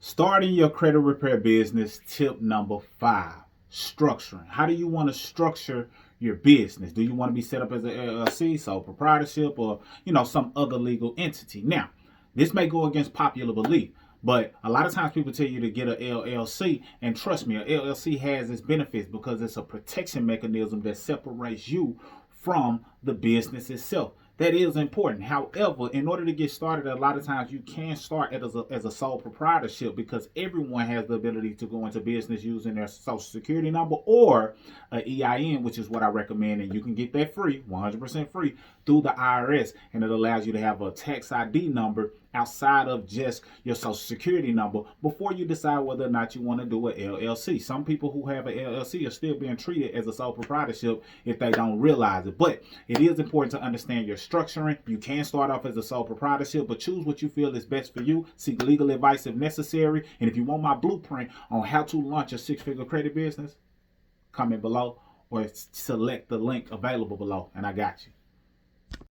Starting your credit repair business, tip number 5, structuring. How do you want to structure your business? Do you want to be set up as an LLC, sole proprietorship, or some other legal entity? Now, this may go against popular belief, but a lot of times people tell you to get an LLC, and trust me, an LLC has its benefits because it's a protection mechanism that separates you from the business itself. That is important. However, in order to get started, a lot of times you can start as a sole proprietorship because everyone has the ability to go into business using their social security number or an EIN, which is what I recommend. And you can get that free, 100% free, through the IRS. And it allows you to have a tax ID number outside of just your social security number before you decide whether or not you want to do an LLC. Some people who have an LLC are still being treated as a sole proprietorship if they don't realize it. But it is important to understand your structuring. You can start off as a sole proprietorship, but choose what you feel is best for you. Seek legal advice if necessary. And if you want my blueprint on how to launch a six-figure credit business, comment below or select the link available below, and I got you.